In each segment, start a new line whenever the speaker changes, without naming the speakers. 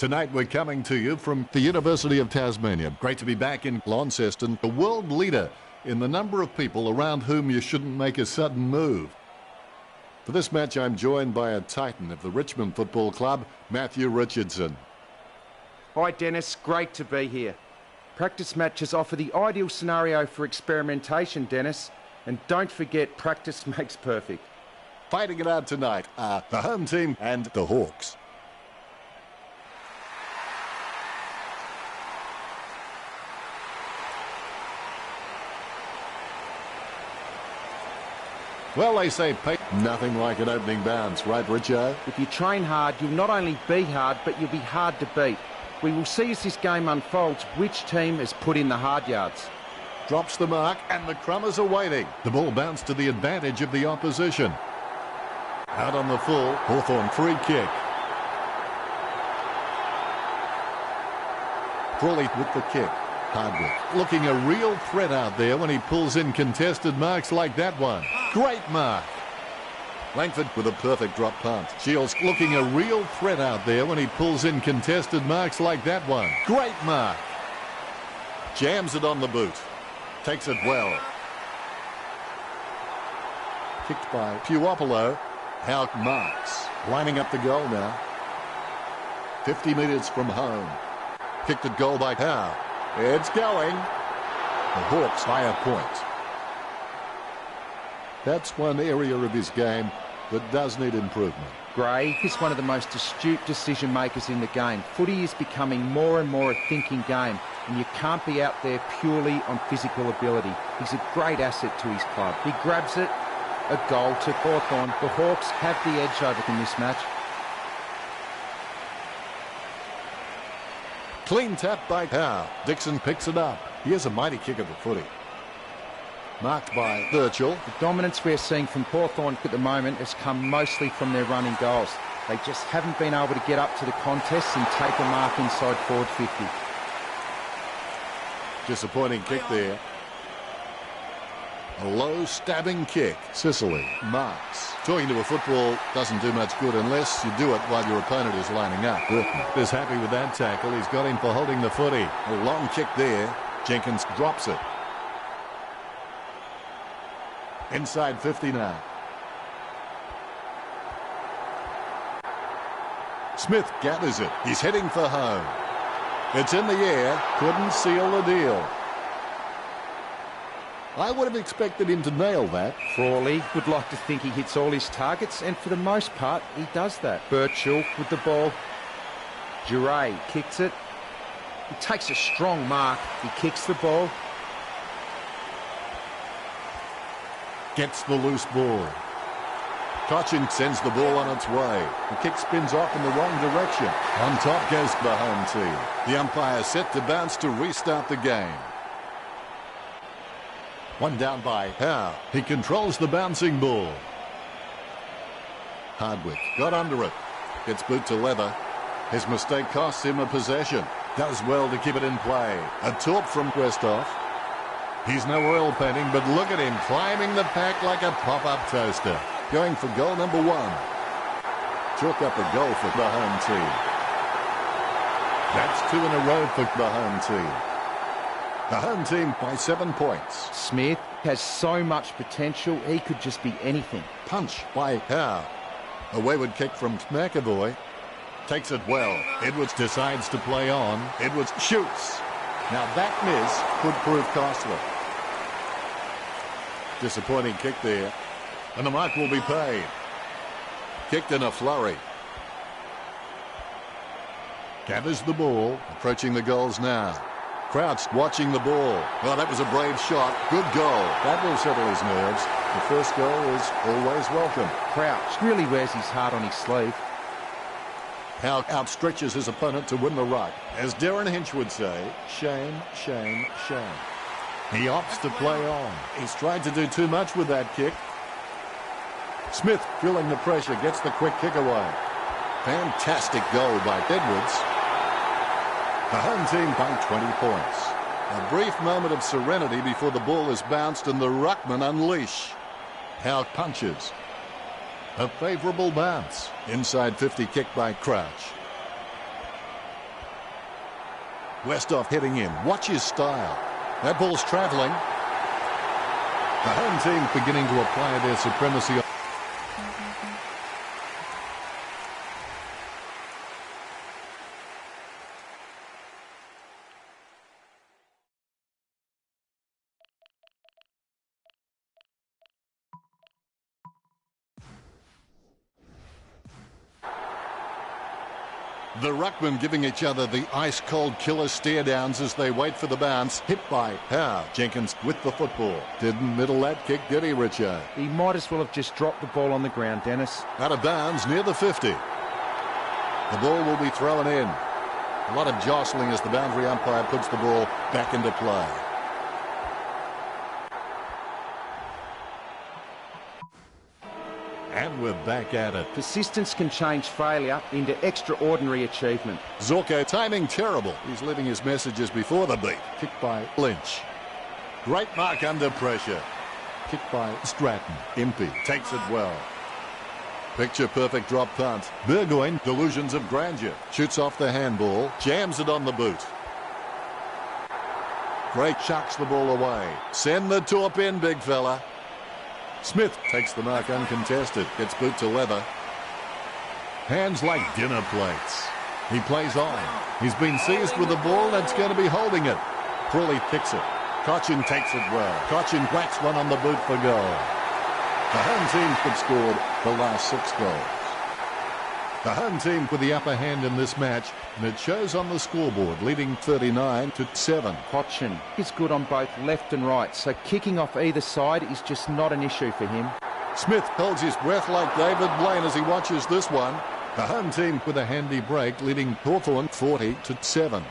Tonight we're coming to you from the University of Tasmania. Great to be back in Launceston, the world leader in the number of people around whom you shouldn't make a sudden move. For this match I'm joined by a titan of the Richmond Football Club, Matthew Richardson.
Hi Dennis, great to be here. Practice matches offer the ideal scenario for experimentation, Dennis. And don't forget, practice makes perfect.
Fighting it out tonight are the home team and the Hawks. Well, they say nothing like an opening bounce, right, Richo?
If you train hard, you'll not only be hard, but you'll be hard to beat. We will see as this game unfolds which team has put in the hard yards.
Drops the mark, and the Crummers are waiting. The ball bounced to the advantage of the opposition. Out on the full, Hawthorn free kick. Crawley with the kick. Hardwick looking a real threat out there when he pulls in contested marks like that one. Great mark. Langford with a perfect drop punt. Shields looking a real threat out there when he pulls in contested marks like that one. Great mark. Jams it on the boot. Takes it well. Kicked by Puopolo. Howe marks. Lining up the goal now. 50 metres from home. Kicked at goal by Howe. It's going. The Hawks by a point. That's one area of his game that does need improvement.
Gray is one of the most astute decision makers in the game. Footy is becoming more and more a thinking game, and you can't be out there purely on physical ability. He's a great asset to his club. He grabs it, a goal to Hawthorn. The Hawks have the edge over in this match.
Clean tap by Howe. Dixon picks it up. He has a mighty kick at the footy. Marked by Birchall.
The dominance we're seeing from Hawthorn at the moment has come mostly from their running goals. They just haven't been able to get up to the contests and take a mark inside forward 50.
Disappointing kick there. A low stabbing kick. Sicily marks. Talking to a football doesn't do much good unless you do it while your opponent is lining up. Burton is happy with that tackle. He's got him for holding the footy. A long kick there. Jenkins drops it. Inside 50 now. Smith gathers it. He's heading for home. It's in the air. Couldn't seal the deal. I would have expected him to nail that.
Frawley would like to think he hits all his targets, and for the most part, he does that. Birchall with the ball. Duray kicks it. He takes a strong mark. He kicks the ball.
Gets the loose ball. Cochin sends the ball on its way. The kick spins off in the wrong direction. On top goes the home team. The umpire set to bounce to restart the game. One down by Howe. He controls the bouncing ball. Hardwick got under it. Gets boot to leather. His mistake costs him a possession. Does well to keep it in play. A taunt from Westhoff. He's no oil painting, but look at him climbing the pack like a pop-up toaster. Going for goal number 1. Chalk up a goal for the home team. That's 2 in a row for the home team. The home team by 7 points.
Smith has so much potential, he could just be anything.
Punch by Howe. A wayward kick from McAvoy. Takes it well. Edwards decides to play on. Edwards shoots. Now that miss could prove costly. Disappointing kick there. And the mark will be paid. Kicked in a flurry. Gathers the ball, approaching the goals now. Crouch watching the ball. Well, that was a brave shot. Good goal. That will settle his nerves. The first goal is always welcome.
Crouch really wears his heart on his sleeve.
Howe outstretches his opponent to win the ruck. As Darren Hinch would say, shame, shame, shame. He opts to play on. He's tried to do too much with that kick. Smith, feeling the pressure, gets the quick kick away. Fantastic goal by Edwards. The home team by 20 points. A brief moment of serenity before the ball is bounced and the ruckman unleash. Howe punches. A favourable bounce. Inside 50 kick by Crouch. Westhoff heading in. Watch his style. That ball's travelling. The home team beginning to apply their supremacy. The ruckmen giving each other the ice-cold killer stare-downs as they wait for the bounce. Hit by Howe. Jenkins with the football. Didn't middle that kick, did he, Richard?
He might as well have just dropped the ball on the ground, Dennis.
Out of bounds near the 50. The ball will be thrown in. A lot of jostling as the boundary umpire puts the ball back into play. And we're back at it.
Persistence can change failure into extraordinary achievement.
Zorko timing terrible. He's leaving his messages before the beat. Kick by Lynch. Great mark under pressure. Kick by Stratton. Impey takes it well. Picture perfect drop punt. Burgoyne, delusions of grandeur. Shoots off the handball. Jams it on the boot. Gray chucks the ball away. Send the torp in, big fella. Smith takes the mark uncontested. Gets boot to leather. Hands like dinner plates. He plays on. He's been seized with the ball that's going to be holding it. Crawley kicks it. Cochin takes it well. Cochin whacks one on the boot for goal. The home team have scored the last 6 goals. The home team with the upper hand in this match, and it shows on the scoreboard, leading 39-7.
Cochin is good on both left and right, so kicking off either side is just not an issue for him.
Smith holds his breath like David Blaine as he watches this one. The home team with a handy break, leading Hawthorn 40-7.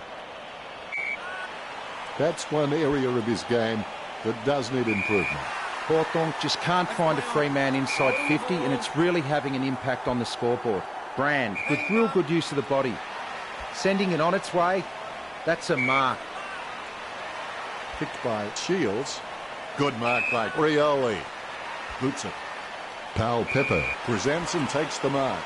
That's one area of his game that does need improvement.
Hawthorn just can't find a free man inside 50, and it's really having an impact on the scoreboard. Brand with real good use of the body. Sending it on its way, that's a mark.
Picked by Shields. Good mark by Rioli. Boots it. Powell Pepper presents and takes the mark.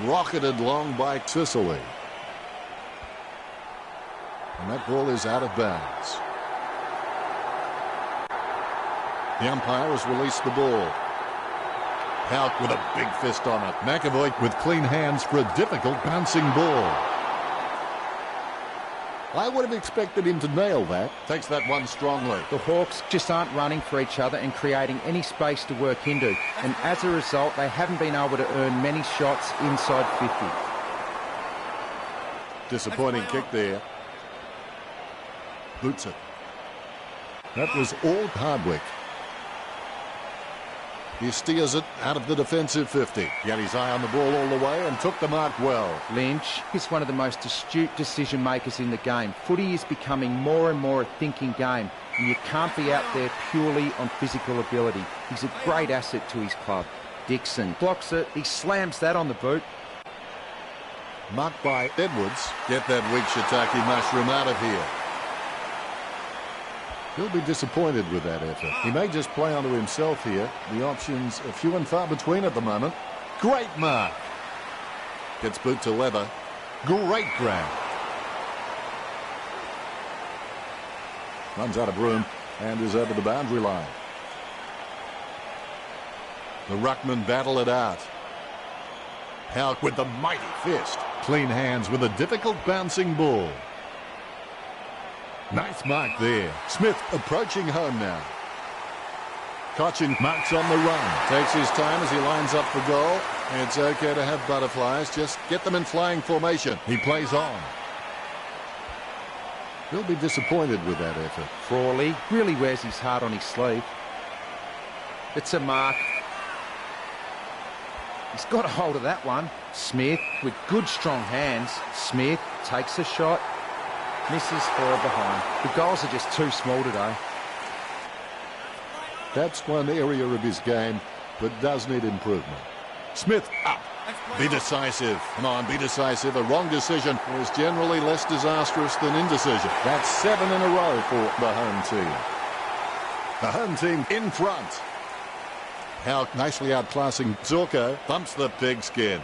Rocketed long by Sicily. And that ball is out of bounds. The umpire has released the ball. Howe with a big fist on it. McAvoy with clean hands for a difficult bouncing ball. I would have expected him to nail that. Takes that one strongly.
The Hawks just aren't running for each other and creating any space to work into. And as a result, they haven't been able to earn many shots inside 50.
Disappointing kick there. Boots it. That was all Hardwick. He steers it out of the defensive 50. He had his eye on the ball all the way and took the mark well.
Lynch is one of the most astute decision makers in the game. Footy is becoming more and more a thinking game, and you can't be out there purely on physical ability. He's a great asset to his club. Dixon blocks it. He slams that on the boot.
Marked by Edwards. Get that weak shiitake mushroom out of here. He'll be disappointed with that effort. He may just play onto himself here. The options are few and far between at the moment. Great mark. Gets boot to leather. Great grab. Runs out of room and is over the boundary line. The ruckmen battle it out. Howe with the mighty fist. Clean hands with a difficult bouncing ball. Nice mark there. Smith approaching home now. Cochin marks on the run. Takes his time as he lines up for goal. It's okay to have butterflies. Just get them in flying formation. He plays on. He'll be disappointed with that effort.
Frawley really wears his heart on his sleeve. It's a mark. He's got a hold of that one. Smith with good strong hands. Smith takes a shot. Misses for a behind. The goals are just too small today.
That's one area of his game that does need improvement. Smith up. Be decisive. Come on, be decisive. A wrong decision is generally less disastrous than indecision. That's 7 in a row for the home team. The home team in front. How nicely outclassing Zorko thumps the pigskin.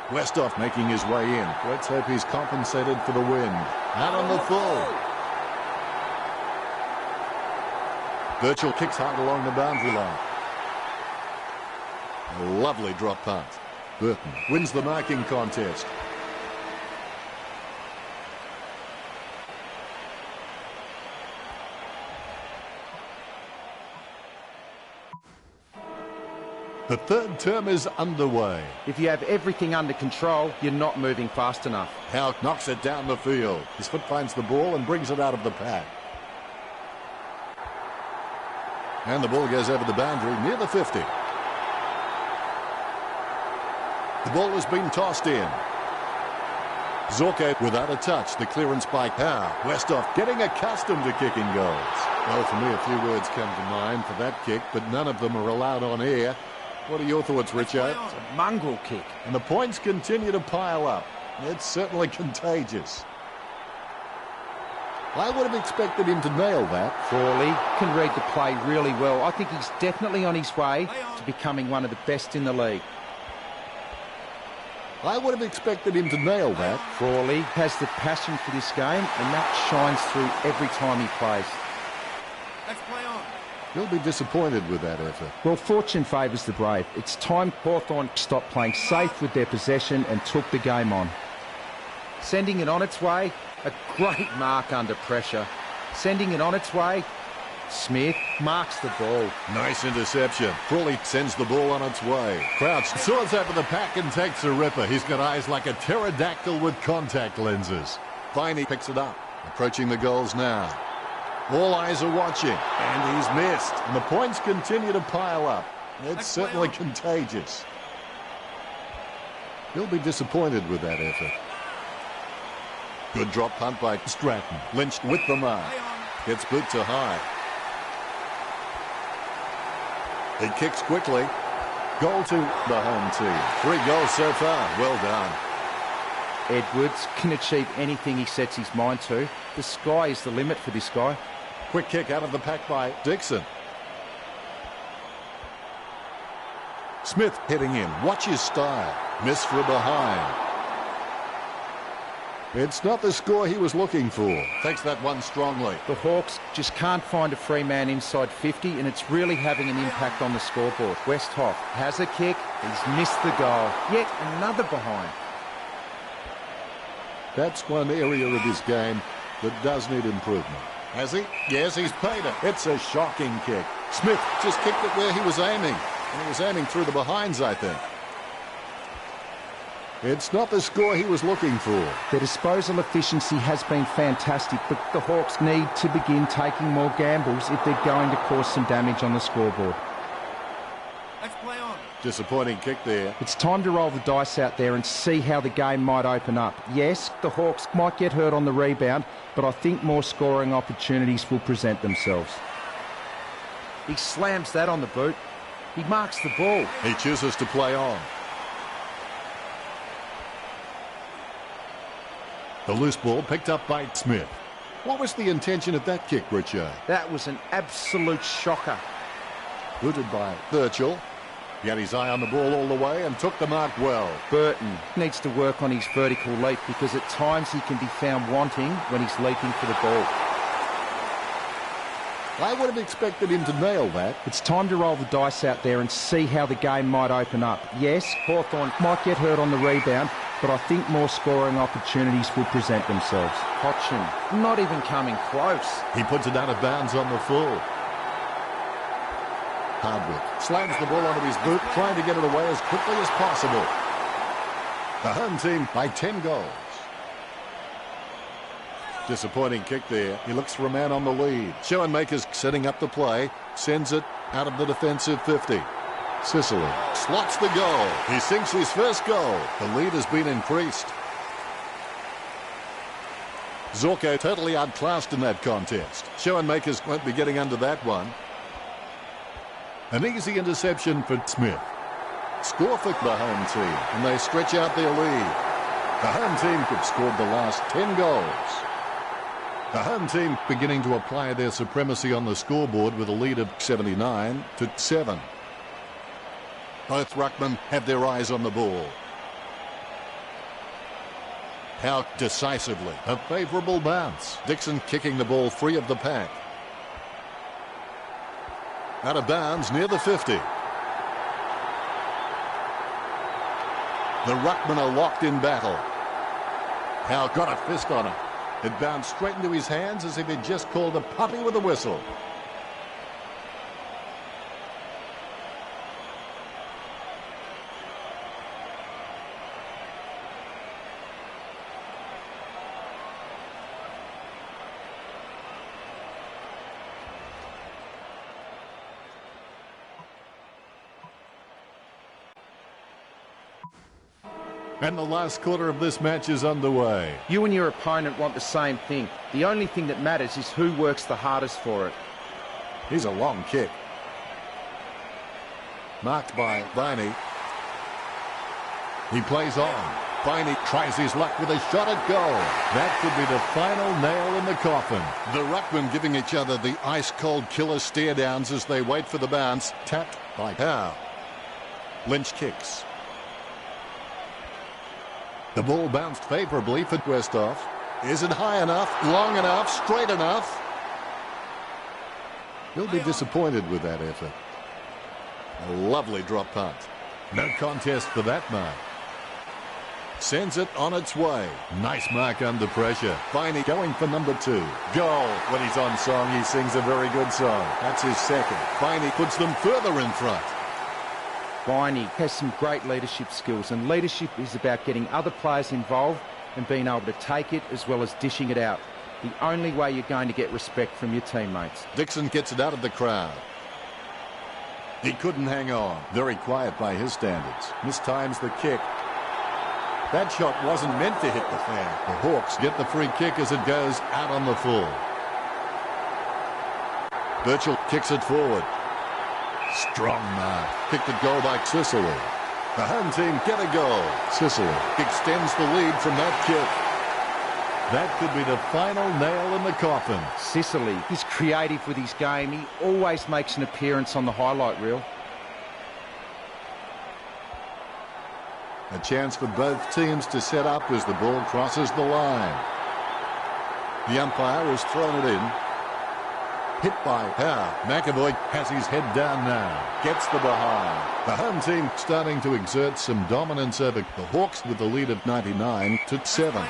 Westhoff making his way in. Let's hope he's compensated for the wind. Out on the full. Birchall kicks hard along the boundary line. A lovely drop punt. Burton wins the marking contest. The third term is underway.
If you have everything under control, you're not moving fast enough.
Howe knocks it down the field. His foot finds the ball and brings it out of the pack. And the ball goes over the boundary near the 50. The ball has been tossed in. Zorko without a touch. The clearance by Howe. Westhoff getting accustomed to kicking goals. Well, for me, a few words come to mind for that kick, but none of them are allowed on air. What are your thoughts, Richard?
It's a mongrel kick.
And the points continue to pile up. It's certainly contagious. I would have expected him to nail that.
Frawley can read the play really well. I think he's definitely on his way to becoming one of the best in the league.
I would have expected him to nail that.
Frawley has the passion for this game, and that shines through every time he plays.
Let's play on.
He'll be disappointed with that effort.
Well, fortune favours the brave. It's time Hawthorn stopped playing safe with their possession and took the game on. Sending it on its way. A great mark under pressure. Sending it on its way. Smith marks the ball.
Nice interception. Frawley sends the ball on its way. Crouch soars over the pack and takes a ripper. He's got eyes like a pterodactyl with contact lenses. Viney picks it up. Approaching the goals now. All eyes are watching. And he's missed. And the points continue to pile up. It's certainly contagious. He'll be disappointed with that effort. Good drop punt by Stratton. Lynch with the mark. Gets boot to high. He kicks quickly. Goal to the home team. 3 goals so far. Well done.
Edwards can achieve anything he sets his mind to. The sky is the limit for this guy.
Quick kick out of the pack by Dixon. Smith heading in. Watch his style. Miss for behind. It's not the score he was looking for. Takes that one strongly.
The Hawks just can't find a free man inside 50, and it's really having an impact on the scoreboard. Westhoff has a kick. He's missed the goal. Yet another behind.
That's one area of his game that does need improvement. Has he? Yes, he's paid it. It's a shocking kick. Smith just kicked it where he was aiming. And he was aiming through the behinds, I think. It's not the score he was looking for.
Their disposal efficiency has been fantastic, but the Hawks need to begin taking more gambles if they're going to cause some damage on the scoreboard.
Let's play on.
Disappointing kick there.
It's time to roll the dice out there and see how the game might open up. Yes, the Hawks might get hurt on the rebound, but I think more scoring opportunities will present themselves. He slams that on the boot. He marks the ball.
He chooses to play on. The loose ball picked up by Smith. What was the intention of that kick, Richard?
That was an absolute shocker.
Booted by Birchall. He had his eye on the ball all the way and took the mark well.
Burton needs to work on his vertical leap because at times he can be found wanting when he's leaping for the ball.
I would have expected him to nail that.
It's time to roll the dice out there and see how the game might open up. Yes, Hawthorn might get hurt on the rebound, but I think more scoring opportunities will present themselves. Hodgson, not even coming close.
He puts it out of bounds on the full. Hardwick slams the ball onto his boot, trying to get it away as quickly as possible. The home team by 10 goals. Disappointing kick there. He looks for a man on the lead. Schoenmaker's setting up the play. Sends it out of the defensive 50. Sicily slots the goal. He sinks his first goal. The lead has been increased. Zorko totally outclassed in that contest. Schoenmakers won't be getting under that one. An easy interception for Smith. Score for the home team, and they stretch out their lead. The home team have scored the last 10 goals. The home team beginning to apply their supremacy on the scoreboard with a lead of 79-7. Both ruckmen have their eyes on the ball. How decisively. A favourable bounce. Dixon kicking the ball free of the pack. Out of bounds near the 50. The ruckmen are locked in battle. Howe got a fist on it. It bounced straight into his hands as if he'd just called a puppy with a whistle. And the last quarter of this match is underway.
You and your opponent want the same thing. The only thing that matters is who works the hardest for it.
Here's a long kick. Marked by Viney. He plays on. Viney tries his luck with a shot at goal. That could be the final nail in the coffin. The ruckmen giving each other the ice-cold killer stare-downs as they wait for the bounce. Tapped by Howe. Lynch kicks. The ball bounced favourably for Westhoff. Is it high enough, long enough, straight enough? He'll be disappointed with that effort. A lovely drop punt. No contest for that mark. Sends it on its way. Nice mark under pressure. Viney going for number 2. Goal. When he's on song, he sings a very good song. That's his second. Viney puts them further in front.
Viney has some great leadership skills, and leadership is about getting other players involved and being able to take it as well as dishing it out. The only way you're going to get respect from your teammates.
Dixon gets it out of the crowd. He couldn't hang on. Very quiet by his standards. Mistimes the kick. That shot wasn't meant to hit the fan. The Hawks get the free kick as it goes out on the full. Birchall kicks it forward. Strong mark. Kicked at goal by Sicily. The home team get a goal. Sicily extends the lead from that kick. That could be the final nail in the coffin.
Sicily is creative with his game. He always makes an appearance on the highlight reel.
A chance for both teams to set up as the ball crosses the line. The umpire has thrown it in. Hit by Howe. McAvoy has his head down now. Gets the behind. The home team starting to exert some dominance over the Hawks with the lead of 99-7.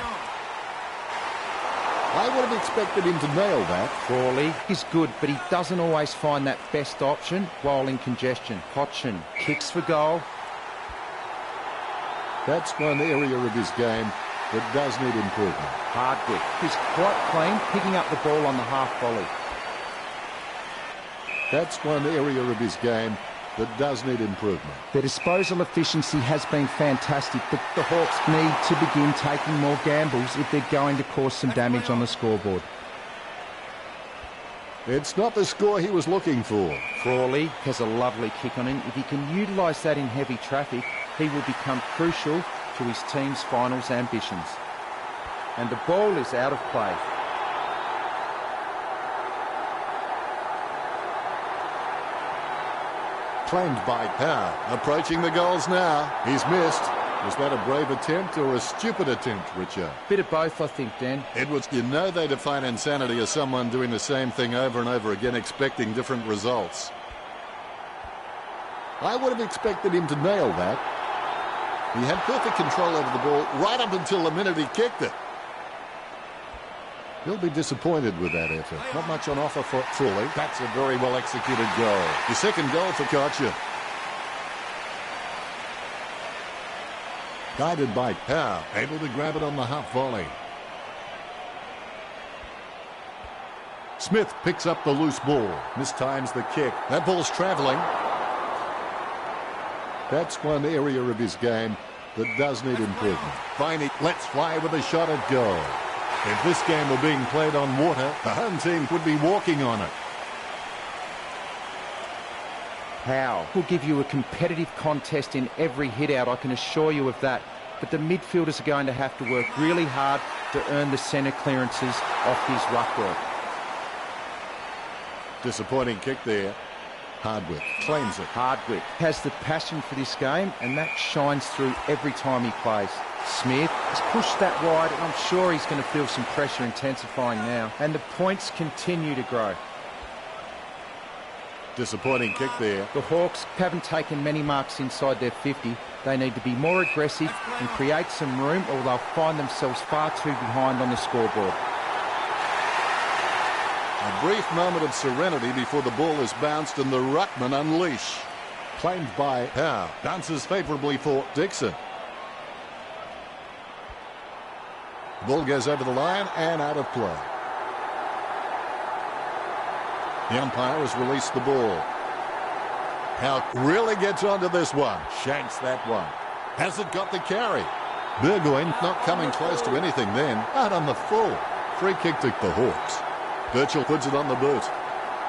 I would have expected him to nail that.
Crawley is good, but he doesn't always find that best option while in congestion. Hodgson kicks for goal.
That's one area of his game that does need improvement.
Hardwick is quite clean, picking up the ball on the half volley.
That's one area of his game that does need improvement.
Their disposal efficiency has been fantastic, but the Hawks need to begin taking more gambles if they're going to cause some damage on the scoreboard.
It's not the score he was looking for.
Crawley has a lovely kick on him. If he can utilise that in heavy traffic, he will become crucial to his team's finals ambitions. And the ball is out of play.
Claimed by Howe. Approaching the goals now. He's missed. Was that a brave attempt or a stupid attempt, Richard?
Bit of both, I think, Dan.
Edwards, you know they define insanity as someone doing the same thing over and over again, expecting different results. I would have expected him to nail that. He had perfect control over the ball right up until the minute he kicked it. He'll be disappointed with that effort. Not much on offer for Fully. That's a very well executed goal. Your second goal for Kocher. Guided by Howe, able to grab it on the half volley. Smith picks up the loose ball. Mistimes the kick. That ball's travelling. That's one area of his game that does need improvement. Viney lets fly with a shot at goal. If this game were being played on water, the home team would be walking on it.
Howe will give you a competitive contest in every hit-out, I can assure you of that. But the midfielders are going to have to work really hard to earn the centre clearances off his ruck work.
Disappointing kick there. Hardwick claims it.
Hardwick has the passion for this game, and that shines through every time he plays. Smith has pushed that wide, and I'm sure he's going to feel some pressure intensifying now. And the points continue to grow.
Disappointing kick there.
The Hawks haven't taken many marks inside their 50. They need to be more aggressive and create some room, or they'll find themselves far too behind on the scoreboard.
A brief moment of serenity before the ball is bounced and the ruckman unleash. Claimed by Howe. Bounces favourably for Dixon. Ball goes over the line and out of play. The umpire has released the ball. Howe really gets onto this one. Shanks that one. Hasn't got the carry. Burgoyne not coming close to anything then. Out on the full. Free kick to the Hawks. Birchall puts it on the boot.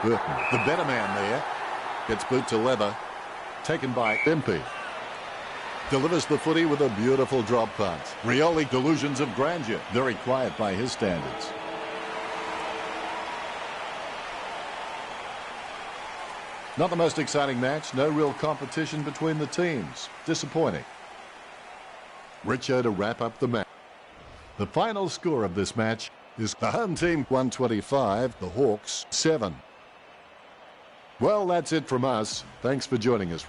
Burton, the better man there. Gets boot to leather. Taken by Impey. Delivers the footy with a beautiful drop punt. Rioli delusions of grandeur. Very quiet by his standards. Not the most exciting match. No real competition between the teams. Disappointing. Richo to wrap up the match. The final score of this match is the home team 125, the Hawks 7. Well, that's it from us. Thanks for joining us, Rich.